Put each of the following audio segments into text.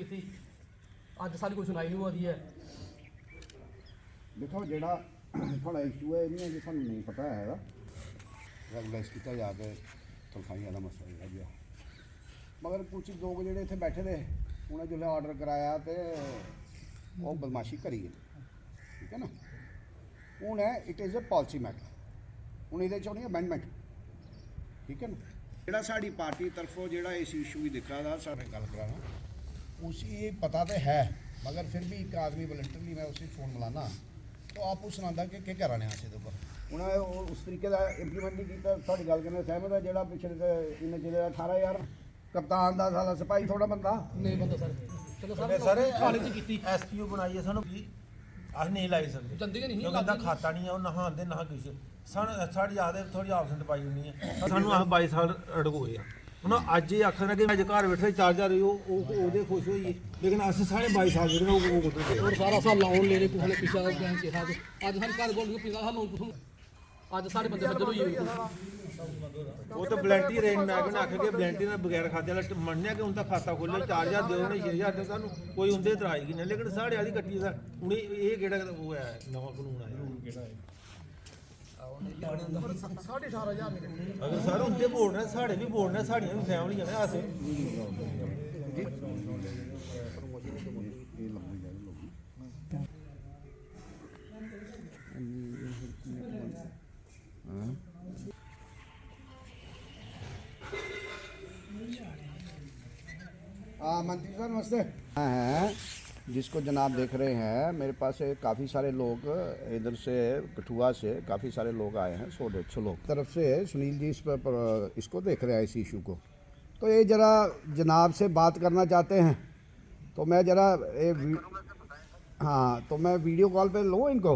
ਕੀਤੀ ਅੱਜ ਸਾਡੀ ਕੋਈ ਸੁਣਾਈ ਨਹੀਂ ਹੋਈ ਹੈ। देखो जेड़ा थोड़ा इशू है नहीं है जो सानू नहीं पता है रेगुलाइज किया जाके तनखाही वाला मसला है मगर कुछ लोग जेडे इत्थे बैठे थे उन्हें जो ऑर्डर कराया तो वो बदमाशी करी ठीक है ना हूँ है it is a policy matter हूँ ये होनी अमेंडमेंट ठीक है ना जोड़ा साड़ी पार्टी तरफों जोड़ा इस इशू की दिक्कत है सारे गल कराना उसी पता तो है मगर फिर भी एक आदमी वॉलंटरली मैं उसे फोन मिलाना तो आप उस सुना कि क्या कराने इस उपर उन्हें उस तरीके का इंप्लीमेंट नहीं किया थोड़ी गल करने सहमत है जो पिछले इन्हें जो 18,000 कप्तान का साला सिपाही थोड़ा बंदा नहीं बंदा सर चलो सर हाल च कीती एसपीओ बनाई है सानू की अस नहीं लाई सकते चंदी नहीं क्योंकि उनका खाता नहीं है वो नहाते ना कुछ साड़ी आखदे थोड़ी आपसेंट पाई होनी है सानू अस 22 साल अड़कोए आ ਹੁਣ ਅੱਜ ਇਹ ਆਖਣਾ ਕਿ ਅੱਜ ਘਰ ਬੈਠੇ 4,000 ਉਹਦੇ ਖੁਸ਼ ਹੋਈਏ ਲੇਕਿਨ ਅਸੀਂ ਸਾਰੇ 22 ਸਾਲ ਜਿਹੜੇ ਉਹ ਕੁੱਟ ਗਏ और सारा साल लोन ले रहे कुछ ने पिछला बैंक के साथ आज हम घर बोल के 50 साल लोन कुछ आज सारे बंदे बदल हुई ਉਹ ਤਾਂ ਵਲੰਟੀ ਅਰੇਂਜ ਮੈਂ ਕਹਿੰਦਾ ਆਖ ਕੇ ਵਲੰਟੀ ਨਾਲ ਬਗੈਰ ਖਾਤੇ ਵਾਲਾ ਮੰਨਿਆ ਕਿ ਹੁਣ ਤਾਂ ਖਾਤਾ ਖੋਲ੍ਹਿਆ 4,000 ਦਿਓ ਨੇ 6,000 ਦੇ ਸਾਨੂੰ ਕੋਈ ਹੁੰਦੇ ਇਤਰਾਜ਼ ਨਹੀਂ ਲੇਕਿਨ ਸਾਡੇ ਵਾਲੀ ਕੱਟੀ ਦਾ ਹੁਣ ਇਹ ਕਿਹੜਾ ਉਹ ਹੈ ਨਵਾਂ ਕਾਨੂੰਨ ਆਇਆ ਕਿਹੜਾ ਹੈ 18,500 अगर सर उनके बोल रहे साढ़े भी बोल रहे साड़ियाँ भी फैमिली है ना अस मंत्री साहब नमस्ते हैं जिसको जनाब देख रहे हैं मेरे पास काफ़ी सारे लोग इधर से कठुआ से काफ़ी सारे लोग आए हैं 100-150 लोग तरफ से सुनील जी इसको देख रहे हैं इस इशू को तो ये ज़रा जनाब से बात करना चाहते हैं तो मैं ज़रा हाँ तो मैं वीडियो कॉल पे लूँ इनको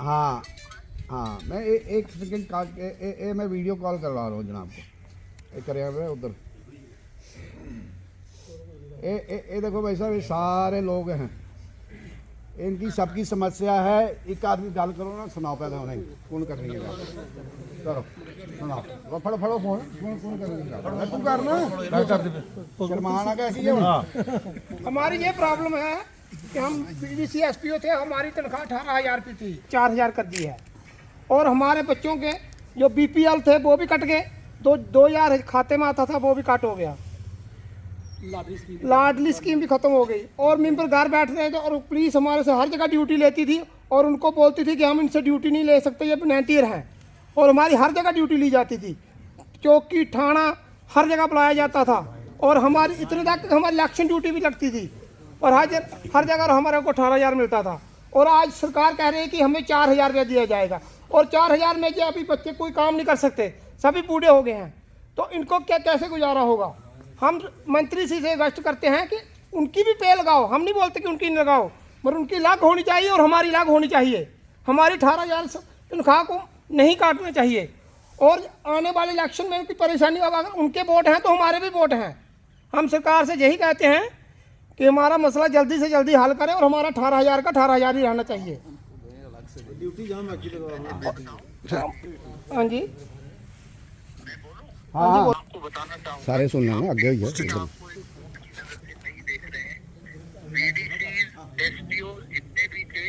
हाँ हाँ मैं एक सेकंड काट के मैं वीडियो कॉल करवा रहा हूँ जनाब को ये करें उधर ये देखो भाई साहब ये सारे लोग हैं इनकी सबकी समस्या है एक आदमी गल करो ना सुनाओ पहले उन्हें कौन कर रही है चलो सुनाओ फड़ो फड़ो फोन कौन कर रही है तू करना शर्माना कैसी है हमारी ये प्रॉब्लम है कि हम पीडीसी एसपीओ थे हमारी तनख्वाह 18,000 की थी 4,000 कर दी है और हमारे बच्चों के जो बीपीएल थे वो भी कट गए 2,000 खाते में आता था वो भी कट हो गया लाडली स्कीम भी खत्म हो गई और मेंबर घर बैठ रहे थे और पुलिस हमारे से हर जगह ड्यूटी लेती थी और उनको बोलती थी कि हम इनसे ड्यूटी नहीं ले सकते ये वॉलंटियर हैं और हमारी हर जगह ड्यूटी ली जाती थी चौकी थाना हर जगह बुलाया जाता था और हमारी इतने तक हमारी इलेक्शन ड्यूटी भी लगती थी और हर जगह हमारे को 18,000 मिलता था और आज सरकार कह रही है कि हमें 4,000 रुपया दिया जाएगा और 4,000 में जो अभी बच्चे कोई काम नहीं कर सकते सभी बूढ़े हो गए हैं तो इनको क्या कैसे गुजारा होगा। हम मंत्री से रिक्वेस्ट करते हैं कि उनकी भी पे लगाओ हम नहीं बोलते कि उनकी नहीं लगाओ मगर उनकी लाग होनी चाहिए और हमारी लाग होनी चाहिए हमारी 18,000 तनख्वाह को नहीं काटना चाहिए और आने वाले इलेक्शन में उनकी परेशानी होगा अगर उनके वोट हैं तो हमारे भी वोट हैं हम सरकार से यही कहते हैं कि हमारा मसला जल्दी से जल्दी हल करें और हमारा 18,000 का 18,000 ही रहना चाहिए। ड्यूटी जहाँ मर्जी लगा हाँ जी हाँ आपको बताना चाहूँगा सारे सुन लेंगे आगे ही है आपको एक की नजर से नहीं देख रहे हैं वीडीसी एसपीओ जितने भी थे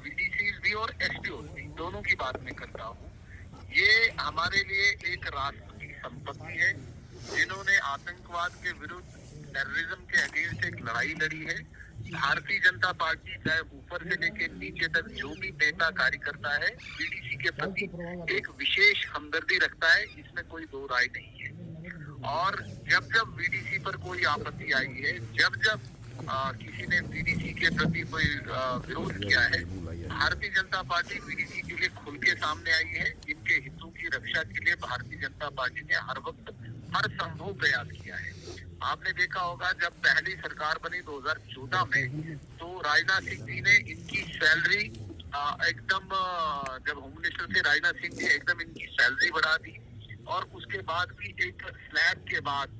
वीडीसी भी और एसपीओ भी दोनों की बात मैं करता हूँ ये हमारे लिए एक राष्ट्र की संपत्ति है जिन्होंने आतंकवाद के विरुद्ध टेररिज्म के अगेंस्ट एक लड़ाई लड़ी है। भारतीय जनता पार्टी चाहे ऊपर से लेकर नीचे तक जो भी नेता कार्यकर्ता है बीडीसी के प्रति एक विशेष हमदर्दी रखता है इसमें कोई दो राय नहीं है और जब जब बीडीसी पर कोई आपत्ति आई है जब जब किसी ने बीडीसी के प्रति कोई विरोध किया है भारतीय जनता पार्टी बीडीसी के लिए खुल के सामने आई है। इनके हितों की रक्षा के लिए भारतीय जनता पार्टी ने हर वक्त हर संभव प्रयास किया है। आपने देखा होगा जब पहली सरकार बनी 2014 में तो राजनाथ सिंह जी ने इनकी सैलरी एकदम जब होम मिनिस्टर थे राजनाथ सिंह जी एकदम इनकी सैलरी बढ़ा दी और उसके बाद भी एक स्लैब के बाद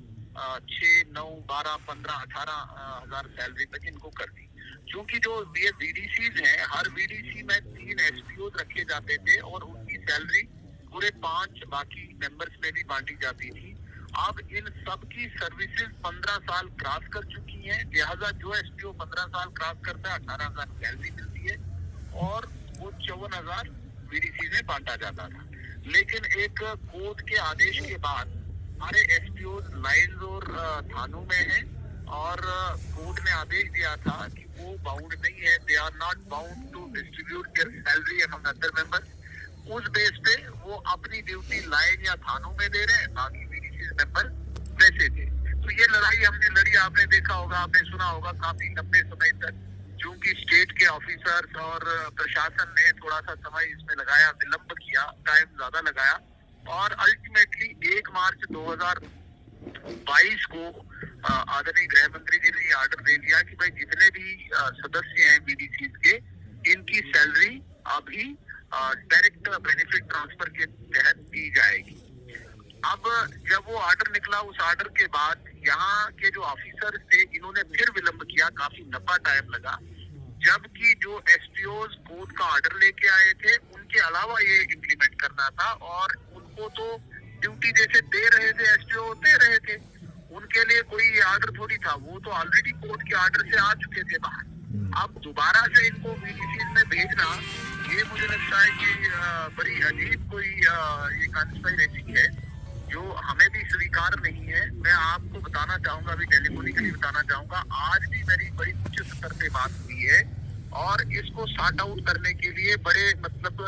6, 9, 12, 15, 18,000 सैलरी तक इनको कर दी क्योंकि जो ये वीडीसीज हैं हर वीडीसी में 3 एसपीओ रखे जाते थे और उनकी सैलरी पूरे 5 बाकी मेंबर्स में भी बांटी जाती थी अब इन सब की सर्विसेज 15 साल क्रॉस कर चुकी हैं, लिहाजा जो एसपीओ 15 साल क्रॉस करता है 18,000 सैलरी मिलती है और वो 54,000 वीडीसी में बांटा जाता था। लेकिन एक कोर्ट के आदेश के बाद हमारे एसपीओ लाइन्स और थानों में हैं और कोर्ट ने आदेश दिया था कि वो बाउंड नहीं है, they are not bound to distribute their salary among other members. उस बेस पे वो अपनी ड्यूटी लाइन या थानों में दे रहे हैं, बाकी वीडीसी मेंबर पैसे दे। तो ये लड़ाई हमने लड़ी, आपने देखा होगा, आपने सुना होगा काफी लंबे समय तक, चूंकि स्टेट के ऑफिसर्स और प्रशासन ने थोड़ा सा समय इसमें लगाया, विलंब किया, टाइम ज्यादा लगाया और अल्टीमेटली 1 मार्च 2022 को आदरणीय गृह मंत्री जी ने ये ऑर्डर दे दिया कि भाई जितने भी सदस्य हैं बीडीसी के, इनकी सैलरी अभी डायरेक्ट बेनिफिट ट्रांसफर के तहत दी जाएगी। अब जब वो ऑर्डर निकला, उस ऑर्डर के बाद यहाँ के जो ऑफिसर्स थे इन्होंने फिर विलंब किया, काफी लंबा टाइम लगा, जबकि जो एसपीओज कोर्ट का ऑर्डर लेके आए थे उनके अलावा ये इम्प्लीमेंट करना था और उनको तो ड्यूटी जैसे दे रहे थे एसपीओ दे रहे थे, उनके लिए कोई ऑर्डर थोड़ी था, वो तो ऑलरेडी कोर्ट के ऑर्डर से आ चुके थे बाहर। अब दोबारा से इनको वीडीसी में भेजना, ये मुझे लगता है कि बड़ी अजीब कोई ये कॉन्स्पिरेसी है जो हमें भी स्वीकार नहीं है। मैं आपको बताना चाहूंगा, अभी टेलीफोनिकली बताना चाहूंगा, आज भी मेरी बड़ी उच्च स्तर पे बात हुई है और इसको सॉर्ट आउट करने के लिए बड़े मतलब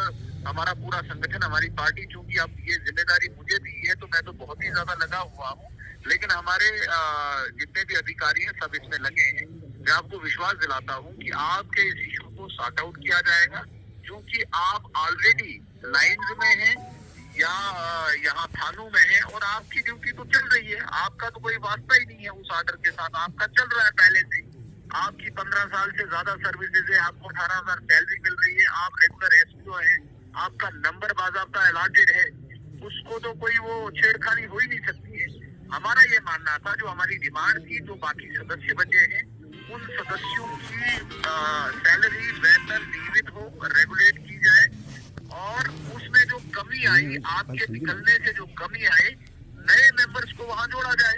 हमारा पूरा संगठन, हमारी पार्टी, चूंकि अब ये जिम्मेदारी मुझे दी है तो मैं तो बहुत ही ज्यादा लगा हुआ हूँ, लेकिन हमारे जितने भी अधिकारी हैं सब इसमें लगे हैं। मैं आपको विश्वास दिलाता हूँ कि आपके इस इशू को सॉर्ट आउट किया जाएगा, क्योंकि आप ऑलरेडी लाइन्स में हैं या यहाँ थानों में है और आपकी ड्यूटी तो चल रही है, आपका तो कोई वास्ता ही नहीं है उस ऑर्डर के साथ, आपका चल रहा है पहले से, आपकी 15 साल से ज्यादा सर्विसेज है, आपको 18,000 सैलरी मिल रही है, आप रेगुलर एसपीओ है, आपका नंबर बाज़ाब्ता अलॉटेड है, उसको तो कोई वो छेड़खानी हो ही नहीं सकती है। हमारा ये मानना था, जो हमारी डिमांड थी, जो बाकी सदस्य बचे हैं उन सदस्यों की सैलरी वेतन नियमित हो, रेगुलेट की जाए और उसमें जो कमी आई, आपके निकलने से जो कमी आई, नए मेंबर्स को वहां जोड़ा जाए।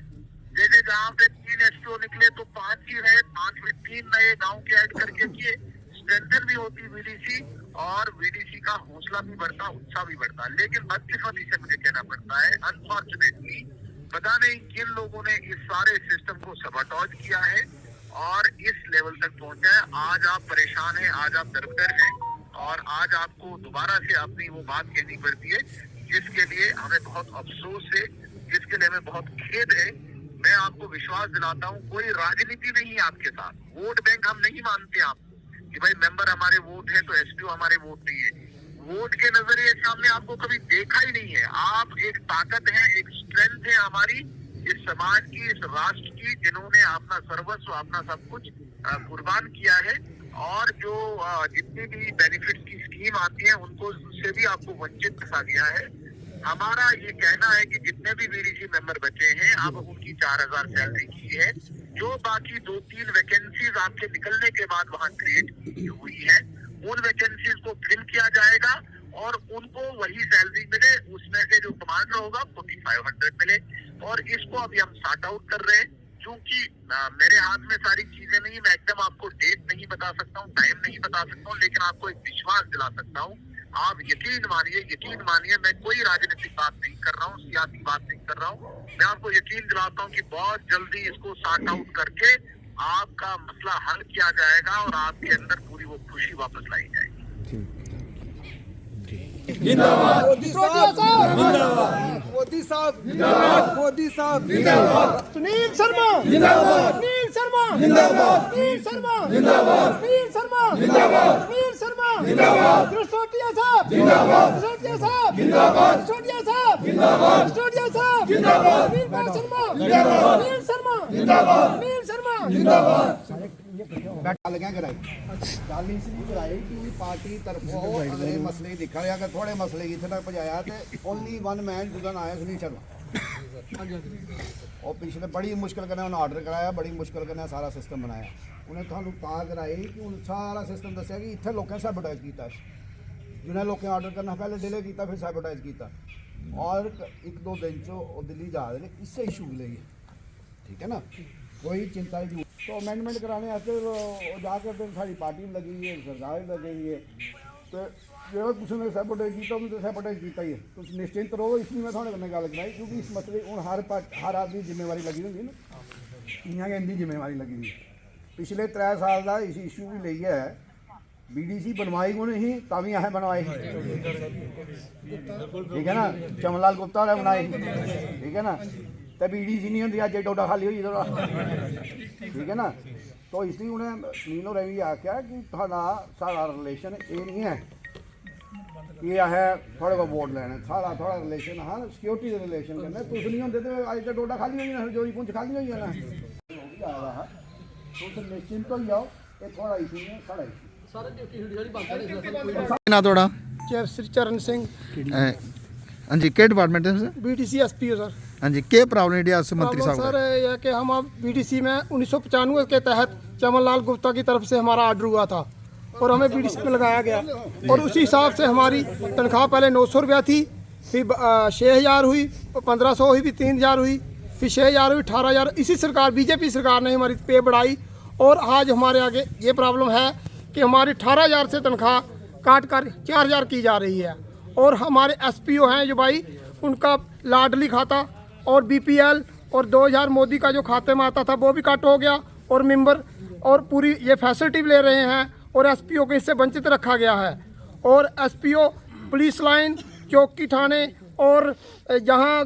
जैसे जहाँ पे 3 एसपीओ निकले तो 5 ही रहे, 5 में 3 नए गांव के ऐड करके किए, स्ट्रेंथन भी होती वीडीसी और वीडीसी का हौसला भी बढ़ता, उत्साह भी बढ़ता। लेकिन बदकिस्मती से मुझे कहना पड़ता है, अनफॉर्चुनेटली पता नहीं किन लोगों ने इस सारे सिस्टम को सबॉटेज किया है और इस लेवल तक पहुंचा है। आज आप परेशान हैं, आज आप दरबदर हैं और आज आपको दोबारा से अपनी वो बात कहनी पड़ती है जिसके लिए हमें बहुत अफसोस है, जिसके लिए हमें बहुत खेद है। मैं आपको विश्वास दिलाता हूँ, कोई राजनीति नहीं है आपके साथ, वोट बैंक हम नहीं मानते आपको कि भाई मेंबर हमारे वोट है तो एसपीओ हमारे वोट नहीं है। वोट के नजरिए सामने आपको कभी देखा ही नहीं है। आप एक ताकत है, एक स्ट्रेंथ है हमारी इस समाज की, इस राष्ट्र की, जिन्होंने अपना सर्वस्व, अपना सब कुछ कुर्बान किया है और जो जितनी भी बेनिफिट की स्कीम आती है उनको उससे भी आपको वंचित कर दिया है। हमारा ये कहना है कि जितने भी वीडीसी मेंबर बचे हैं, अब उनकी 4,000 सैलरी की है, जो बाकी 2-3 वैकेंसीज आपके निकलने के बाद वहाँ क्रिएट की हुई है, उन वैकेंसीज को फिल किया जाएगा और उनको वही सैलरी मिले, उसमें से जो कमांडर होगा 4,500 मिले। और इसको अभी हम सॉर्ट आउट कर रहे हैं, क्योंकि मेरे हाथ में सारी चीजें नहीं, मैं एकदम आपको डेट नहीं बता सकता हूँ, टाइम नहीं बता सकता हूँ, लेकिन आपको एक विश्वास दिला सकता हूँ। आप यकीन मानिए, मैं कोई राजनीतिक बात नहीं कर रहा हूँ, सियासी बात नहीं कर रहा हूँ। मैं आपको यकीन दिलाता हूँ कि बहुत जल्दी इसको सॉर्ट आउट करके आपका मसला हल किया जाएगा और आपके अंदर पूरी वो खुशी वापस लाई जाएगी। जिंदाबाद मोदी साहब जिंदाबाद मोदी साहब जिंदाबाद मोदी साहब जिंदाबाद सुनील शर्मा जिंदाबाद सुनील शर्मा जिंदाबाद सुनील शर्मा जिंदाबाद सुनील शर्मा जिंदाबाद सुनील शर्मा जिंदाबाद सिसोदिया साहब जिंदाबाद सिसोदिया साहब जिंदाबाद सिसोदिया साहब जिंदाबाद सिसोदिया साहब जिंदाबाद सुनील शर्मा जिंदाबाद सुनील शर्मा जिंदाबाद सुनील शर्मा जिंदाबाद गल क्या कराई गल इसलिए कराई कि पार्टी तरफों अगर ये मसले दिखा रहे, अगर थोड़े मसले इतने तक पहुँचाया तो ओनली वन मैन जिसका नाम है सुनील शर्मा, और पिछले बड़ी मुश्किल कन्नै उन्हें ऑर्डर कराया, बड़ी मुश्किल कन्नै सारा सिस्टम बनाया। उन्हें थानू तां कराई कि हूँ सारा सिस्टम दसिया कि इत्थे लोकें सैबोटाइज किया, जिन्हें लोकें ऑर्डर करना पहले डिले किया, फिर सैबोटाइज किया। और एक दो दिन चो दिल्ली जा रहे हैं इससे इशू मिलेगी, ठीक है ना, कोई चिंता नहीं। तो अमेंडमेंट कराने आते जाकर फिर सारी पार्टी में लगी हुई है, सरकार भी लगी हुई है, तो जो कुछ ने सैबोटेज किया उन्होंने सैबोटेज किया ही है। तो निश्चिंत रहो, इसलिए मैं थोड़े कन्नै गल कराई क्योंकि इस मसले हूँ हर आदमी जिम्मेवारी लगी होंगी ना, इयां गै इंदी जिम्मेवारी लगी हुई। पिछले 3 साल का इस इशू भी लई है, BDC बनवाई को नहीं तभी असें बनवाई, ठीक है ना, चमनलाल गुप्ता ने बनाई, ठीक है ना, तो BDC नहीं होंगी अज डोडा खाली होई थोड़ा, ठीक है ना। तो इसलिए उन्हें सुनील होरें भी आख्या कि सारा रिलेशन ये नहीं है कि असें थोड़े को वोट लैने, सारा थोड़ा रिलेशन हाँ सिक्योरिटी के रिलेशन कन्नै, तुस नहीं होंदे तो अज तो डोडा खाली होई जाना, रजौरी पुंछ खाली होई जाना, तुस निश्चिंत हो जाओ, ये थोड़ा इशू नहीं साढ़ा इशू। सारे ड्यूटी साड़ी बंद कर ना थोड़ा श्री चरण सिंह हाँ जी के डिपार्टमेंट है सर? BDC SPO sir. हाँ जी के प्रॉब्लम है मंत्री अब साहब सर यह कि हम अब BDC में 1995 के तहत चमनलाल गुप्ता की तरफ से हमारा ऑर्डर हुआ था और हमें BDC में लगाया गया और उसी हिसाब से हमारी तनख्वाह पहले 900 रुपया थी, फिर 6000 हुई, 1500 हुई, फिर 3000 हुई, फिर 6000 हुई, 18000। इसी सरकार BJP सरकार ने हमारी पे बढ़ाई और आज हमारे आगे ये प्रॉब्लम है कि हमारी 18000 से तनख्वाह काट कर 4000 की जा रही है। और हमारे SPO हैं जो भाई उनका लाडली खाता और BPL और 2000 मोदी का जो खाते में आता था वो भी कट हो गया और मेंबर और पूरी ये फैसिलिटी भी ले रहे हैं और SPO को इससे वंचित रखा गया है। और SPO पुलिस लाइन, चौकी थाने और जहाँ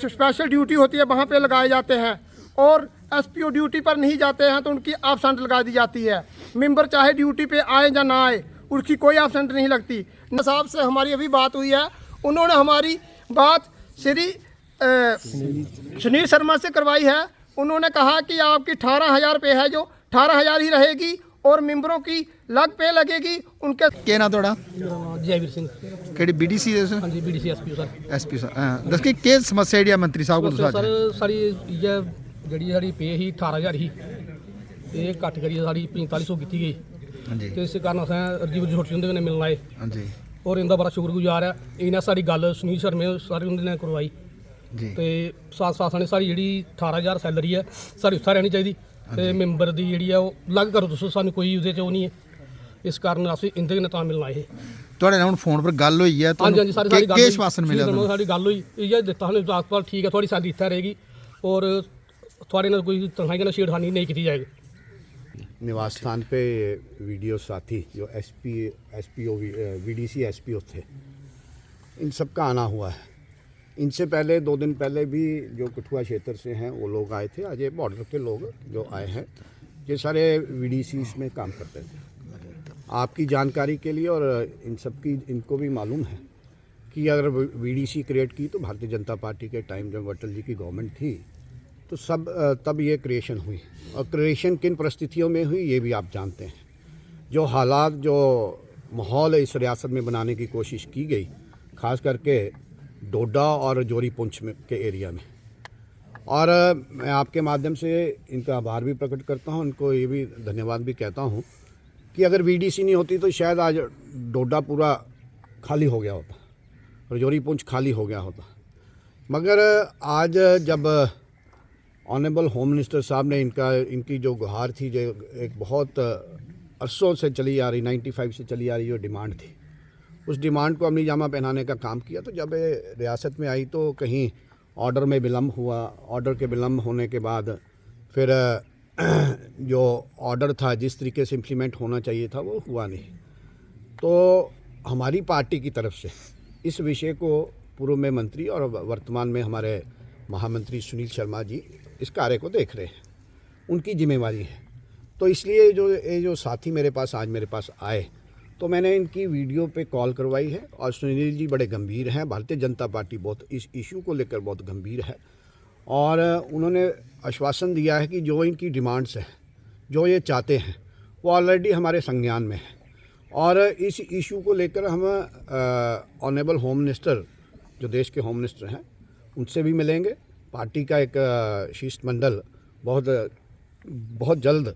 स्पेशल ड्यूटी होती है वहाँ पे लगाए जाते हैं और SPO ड्यूटी पर नहीं जाते हैं तो उनकी एब्सेंट लगा दी जाती है। मेंबर चाहे ड्यूटी पे आए या ना आए उसकी कोई एब्सेंट नहीं लगती। साहब से हमारी अभी बात हुई है, उन्होंने हमारी बात श्री सुनील शर्मा से करवाई है। उन्होंने कहा कि आपकी 18000 पे है जो 18000 ही रहेगी और मेंबरों की लग पे लगेगी उनके। के ना थोड़ा जयवीर सिंह केड़ी BDC दे सर? हाँ जी BDC SPO sir. SP sir हाँ दस की के समस्या है मंत्री साहब को सर सारी ये ਜਿਹੜੀ ਸਾਡੀ पे ही 18000 ही ये घट करिए साड़ी 4500 की गई हाँ जी तो इस कारण असें अर्जी वर्जी छोटी उंदे कन्नै मिलना है हाँ जी और इंदा बड़ा शुक्रगुजार है। इन्हें साड़ी गल सुनील शर्मे सारी उन्होंने करवाई जी तो साथ साथ ने साड़ी जी 18000 सैलरी है साड़ी उत्थै रहनी चाहिए तो मैंबर की जी है वो अलग करो तुस सानू कोई उहदे च ओह नहीं है इस कारण अस इंदे कन्नै तां मिलना है। थोड़े नाल फोन पर गल हुई है हाँ जी हाँ जी सारी सारी के आश्वासन मिला गल साड़ी गल हुई इ'यै दित्ता सानू आसपास ठीक है थोड़ी सैलरी इत्थै रहेगी और थोड़े नाल कोई तनखाही कन्नै छेड़खानी नहीं की जाएगी। निवास स्थान पे वीडियो साथी जो SPO BDC SPO थे, इन सब का आना हुआ है। इनसे पहले 2 दिन पहले भी जो कठुआ क्षेत्र से हैं वो लोग आए थे, आज ये बॉर्डर के लोग जो आए हैं ये सारे BDCs में काम करते थे। आपकी जानकारी के लिए और इन सब की इनको भी मालूम है कि अगर BDC क्रिएट की तो भारतीय जनता पार्टी के टाइम जब अटल जी की गवर्नमेंट थी तो सब तब ये क्रिएशन हुई और क्रिएशन किन परिस्थितियों में हुई ये भी आप जानते हैं। जो हालात जो माहौल इस रियासत में बनाने की कोशिश की गई ख़ास करके डोडा और रजौरी पुंछ में के एरिया में, और मैं आपके माध्यम से इनका आभार भी प्रकट करता हूँ, इनको ये भी धन्यवाद भी कहता हूँ कि अगर BDC नहीं होती तो शायद आज डोडा पूरा खाली हो गया होता, रजौरी पुंछ खाली हो गया होता। मगर आज जब ऑनरेबल होम मिनिस्टर साहब ने इनकी जो गुहार थी जो एक बहुत अरसों से चली आ रही 95 से चली आ रही जो डिमांड थी उस डिमांड को अमली जामा पहनाने का काम किया, तो जब ये रियासत में आई तो कहीं ऑर्डर में विलम्ब हुआ, ऑर्डर के विलम्ब होने के बाद फिर जो ऑर्डर था जिस तरीके से इम्प्लीमेंट होना चाहिए था वो हुआ नहीं। तो हमारी पार्टी की तरफ से इस विषय को पूर्व में मंत्री और वर्तमान में हमारे महामंत्री सुनील शर्मा जी इस कार्य को देख रहे हैं, उनकी जिम्मेवारी है। तो इसलिए ये जो साथी मेरे पास आज मेरे पास आए तो मैंने इनकी वीडियो पे कॉल करवाई है और सुनील जी बड़े गंभीर हैं, भारतीय जनता पार्टी बहुत इस इशू को लेकर बहुत गंभीर है और उन्होंने आश्वासन दिया है कि जो इनकी डिमांड्स हैं जो ये चाहते हैं वो ऑलरेडी हमारे संज्ञान में है और इस इशू को लेकर हम ऑनरेबल होम मिनिस्टर जो देश के होम मिनिस्टर हैं उनसे भी मिलेंगे। पार्टी का एक शिष्टमंडल बहुत जल्द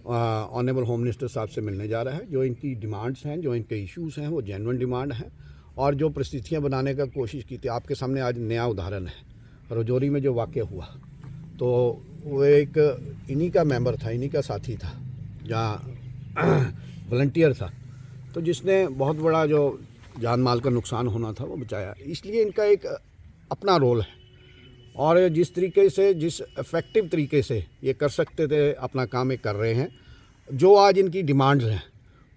ऑनरेबल होम मिनिस्टर साहब से मिलने जा रहा है। जो इनकी डिमांड्स हैं जो इनके इश्यूज़ हैं वो जेन्युइन डिमांड हैं और जो परिस्थितियाँ बनाने का कोशिश की थी। आपके सामने आज नया उदाहरण है रजौरी में जो वाक़या हुआ, तो वो एक इन्हीं का मेंबर था, इन्हीं का साथी था, जहाँ वॉलंटियर था, तो जिसने बहुत बड़ा जो जान माल का नुकसान होना था वो बचाया। इसलिए इनका एक अपना रोल है और जिस तरीके से, जिस इफ़ेक्टिव तरीके से ये कर सकते थे अपना काम ये कर रहे हैं। जो आज इनकी डिमांड्स हैं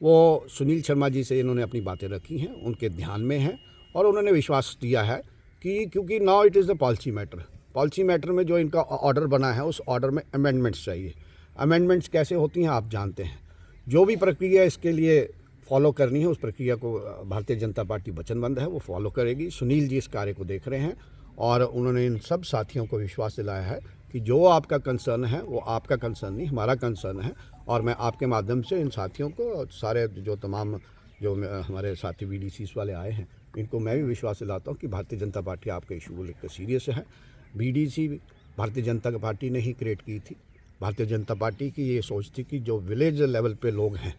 वो सुनील शर्मा जी से इन्होंने अपनी बातें रखी हैं, उनके ध्यान में हैं और उन्होंने विश्वास दिया है कि क्योंकि now it is the policy matter में जो इनका ऑर्डर बना है उस ऑर्डर में अमेंडमेंट्स चाहिए। अमेंडमेंट्स कैसे होती हैं आप जानते हैं। जो भी प्रक्रिया इसके लिए फॉलो करनी है उस प्रक्रिया को भारतीय जनता पार्टी वचनबद्ध है, वो फॉलो करेगी। सुनील जी इस कार्य को देख रहे हैं और उन्होंने इन सब साथियों को विश्वास दिलाया है कि जो आपका कंसर्न है वो आपका कंसर्न नहीं, हमारा कंसर्न है। और मैं आपके माध्यम से इन साथियों को, सारे जो तमाम जो हमारे साथी VDCs वाले आए हैं, इनको मैं भी विश्वास दिलाता हूँ कि भारतीय जनता पार्टी आपके इशू को लेकर सीरियस है। BDC भारतीय जनता पार्टी ने ही क्रिएट की थी। भारतीय जनता पार्टी की ये सोच थी कि जो विलेज लेवल पे लोग हैं,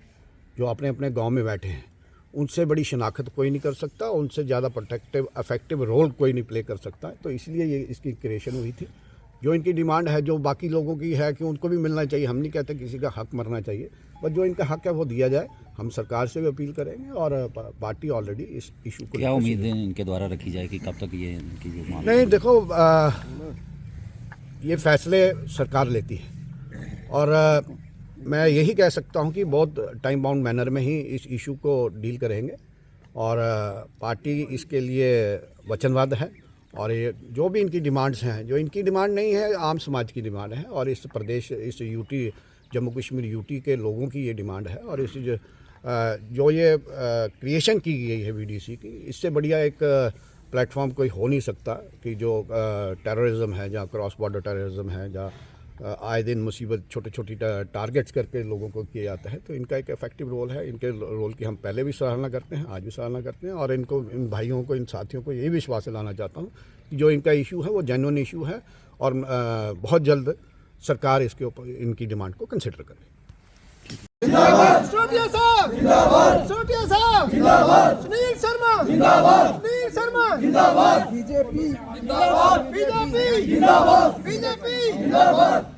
जो अपने अपने गांव में बैठे हैं, उनसे बड़ी शनाख्त कोई नहीं कर सकता, उनसे ज़्यादा प्रोटेक्टिव इफेक्टिव रोल कोई नहीं प्ले कर सकता है। तो इसलिए ये इसकी क्रिएशन हुई थी। जो इनकी डिमांड है, जो बाकी लोगों की है कि उनको भी मिलना चाहिए, हम नहीं कहते किसी का हक मरना चाहिए, बस जो इनका हक है वो दिया जाए। हम सरकार से भी अपील करेंगे और पार्टी ऑलरेडी इस इशू को क्या उम्मीदें इनके द्वारा रखी जाए कि कब तक ये इनकी जो मांग नहीं, देखो ये फैसले सरकार लेती है और मैं यही कह सकता हूं कि बहुत टाइम बाउंड मैनर में ही इस इशू को डील करेंगे और पार्टी इसके लिए वचनबद्ध है। और ये जो भी इनकी डिमांड्स हैं, जो इनकी डिमांड नहीं है, आम समाज की डिमांड है और इस प्रदेश, इस यूटी, जम्मू कश्मीर यूटी के लोगों की ये डिमांड है। और इस जो ये क्रिएशन की गई है VDC की, इससे बढ़िया एक प्लेटफॉर्म कोई हो नहीं सकता कि जो टेररिज्म है, जहाँ क्रॉस बॉर्डर टेररिज्म है, जहाँ आए दिन मुसीबत छोटे छोटी टारगेट्स करके लोगों को किया जाता है। तो इनका एक इफेक्टिव रोल है। इनके रोल की हम पहले भी सराहना करते हैं, आज भी सराहना करते हैं और इनको, इन भाइयों को, इन साथियों को ये विश्वास दिलाना चाहता हूँ कि जो इनका इशू है वो जेन्युइन इशू है और बहुत जल्द सरकार इसके ऊपर इनकी डिमांड को कंसिडर करे। सोटिया साहब जिंदाबाद, सोटिया साहब जिंदाबाद, सुनील शर्मा जिंदाबाद, सुनील शर्मा जिंदाबाद, बीजेपी जिंदाबाद, बीजेपी जिंदाबाद, बीजेपी जिंदाबाद।